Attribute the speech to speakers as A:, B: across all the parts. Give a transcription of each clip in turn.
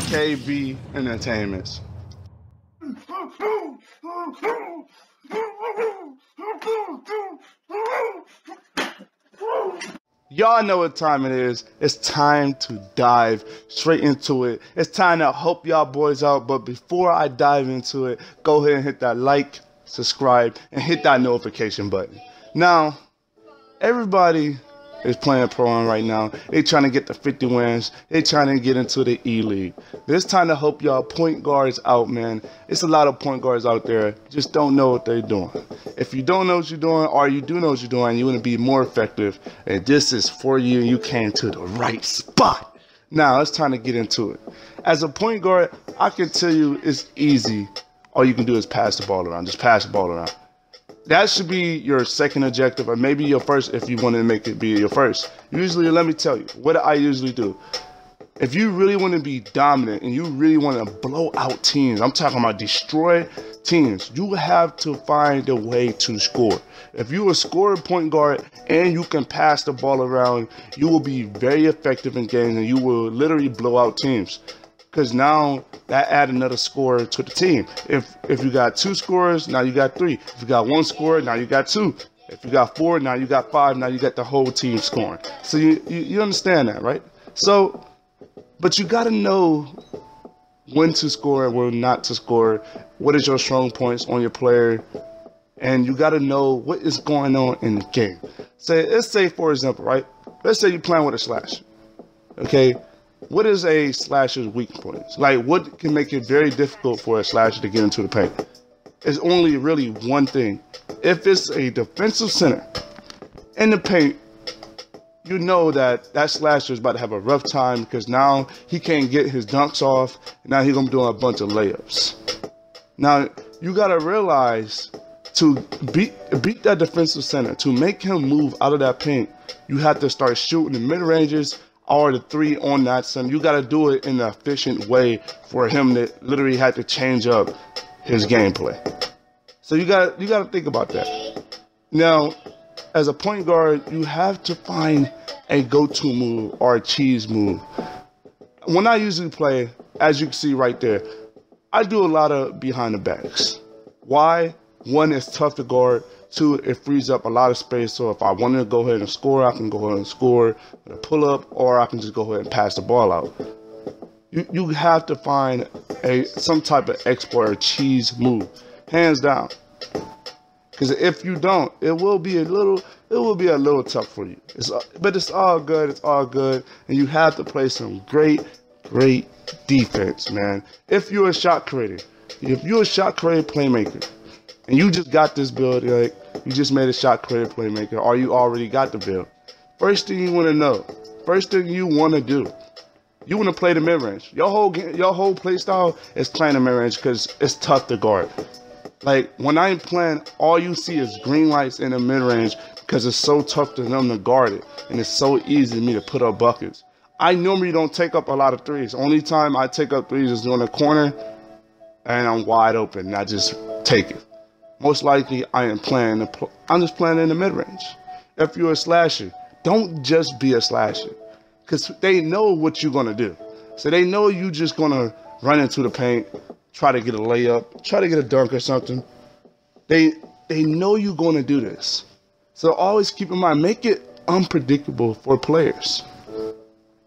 A: KB Entertainments. Y'all know what time it is. It's time to dive straight into it. It's time to help y'all boys out. But before I dive into it, go ahead and hit that like, subscribe, and hit that notification button. Now, everybody is playing pro right now. They trying to get the 50 wins. They trying to get into the E-League. This time to help y'all point guards out, man. It's a lot of point guards out there just don't know what they're doing. If you don't know what you're doing, or you do know what you're doing, you want to be more effective, and this is for you. You came to the right spot. Now it's time to get into it. As a point guard, I can tell you it's easy. All you can do is pass the ball around. Just pass the ball around. That should be your second objective, or maybe your first if you want to make it be your first. Usually, let me tell you, what I usually do. If you really want to be dominant and you really want to blow out teams, I'm talking about destroy teams, you have to find a way to score. If you're a scorer point guard and you can pass the ball around, you will be very effective in games and you will literally blow out teams. Because now that add another scorer to the team. If you got 2 scorers, now you got 3. If you got 1 scorer, now you got 2. If you got 4, now you got 5. Now you got the whole team scoring. So you understand that, right? So, but you got to know when to score and when not to score. What is your strong points on your player? And you got to know what is going on in the game. Let's say, for example, right? Let's say you're playing with a slash. Okay? What is a slasher's weak points? Like, what can make it very difficult for a slasher to get into the paint? It's only really one thing. If it's a defensive center in the paint, you know that slasher is about to have a rough time because now he can't get his dunks off. And now he's going to be doing a bunch of layups. Now, you got to realize to beat that defensive center, to make him move out of that paint, you have to start shooting the mid-ranges or the 3 on that center. You got to do it in an efficient way for him to literally have to change up his gameplay. So you got to think about that. Now, as a point guard, you have to find a go-to move or a cheese move. When I usually play, as you can see right there, I do a lot of behind the backs. Why? 1, it's tough to guard. 2, it frees up a lot of space. So if I wanted to go ahead and score, I can go ahead and score with a pull-up, or I can just go ahead and pass the ball out. You have to find some type of exploit or cheese move, hands down. Because if you don't, it will be a little tough for you. But it's all good. It's all good, and you have to play some great defense, man. If you're a shot creator, playmaker, and you just got this build, like you just made a shot creator playmaker, or you already got the build. First thing you want to know, first thing you want to do, you want to play the mid-range. Your whole play style is playing the mid-range because it's tough to guard. Like when I'm playing, all you see is green lights in the mid-range because it's so tough to them to guard it, and it's so easy for me to put up buckets. I normally don't take up a lot of threes. Only time I take up threes is on the corner, and I'm wide open, and I just take it. Most likely, I'm just playing in the mid-range. If you're a slasher, don't just be a slasher, because they know what you're going to do. So they know you just going to run into the paint, try to get a layup, try to get a dunk or something. They know you're going to do this. So always keep in mind, make it unpredictable for players.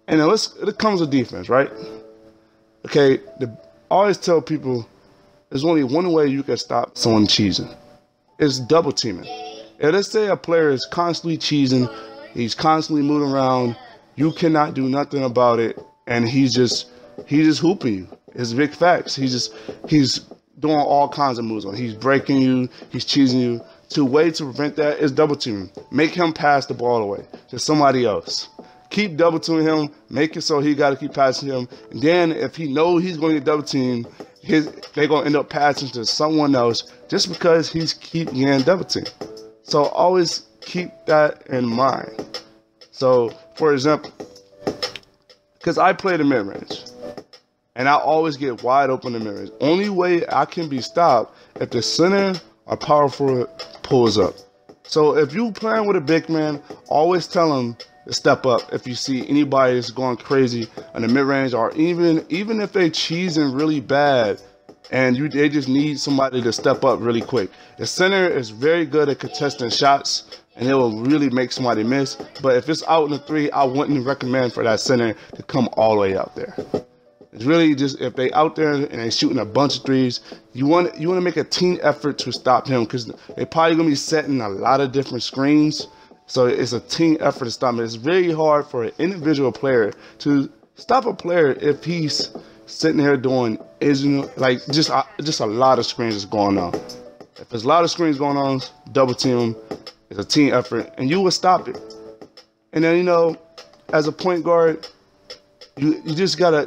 A: And then it comes with defense, right? Okay, I always tell people, there's only one way you can stop someone cheesing. It's double teaming. If let's say a player is constantly cheesing, he's constantly moving around, you cannot do nothing about it, and he's just hooping you. It's big facts. He's doing all kinds of moves on. He's breaking you, he's cheesing you. The way to prevent that is double teaming. Make him pass the ball away to somebody else. Keep double teaming him, make it so he got to keep passing him. And then if he knows he's going to get double teamed, they're going to end up passing to someone else just because he's keep getting double teamed. So always keep that in mind. So, for example, because I play the mid-range, and I always get wide open in the mid-range. Only way I can be stopped if the center or power forward pulls up. So if you playing with a big man, always tell him to step up if you see anybody is going crazy in the mid-range, or even if they cheesing really bad and they just need somebody to step up really quick. The center is very good at contesting shots, and it will really make somebody miss. But if it's out in the 3, I wouldn't recommend for that center to come all the way out there. It's really just if they out there and they shooting a bunch of 3s, you want to make a team effort to stop him, because they probably gonna be setting a lot of different screens. So it's a team effort to stop him. It's very hard for an individual player to stop a player if he's sitting here doing like just a lot of screens is going on. If there's a lot of screens going on, double team him. It's a team effort, and you will stop it. And then, you know, as a point guard, you just gotta.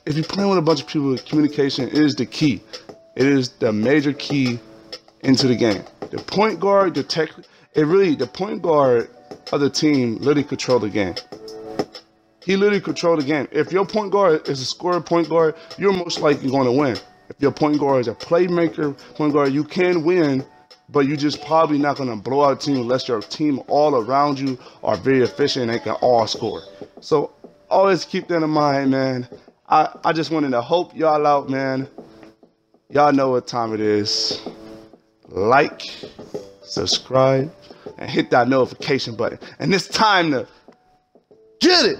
A: If you're playing with a bunch of people, communication is the key. It is the major key into the game. The point guard, the point guard of the team literally control the game. He literally controls the game. If your point guard is a scorer point guard, you're most likely going to win. If your point guard is a playmaker point guard, you can win, but you're just probably not going to blow out a team unless your team all around you are very efficient and they can all score. So always keep that in mind, man. I just wanted to help y'all out, man. Y'all know what time it is. Like, subscribe, and hit that notification button. And it's time to get it.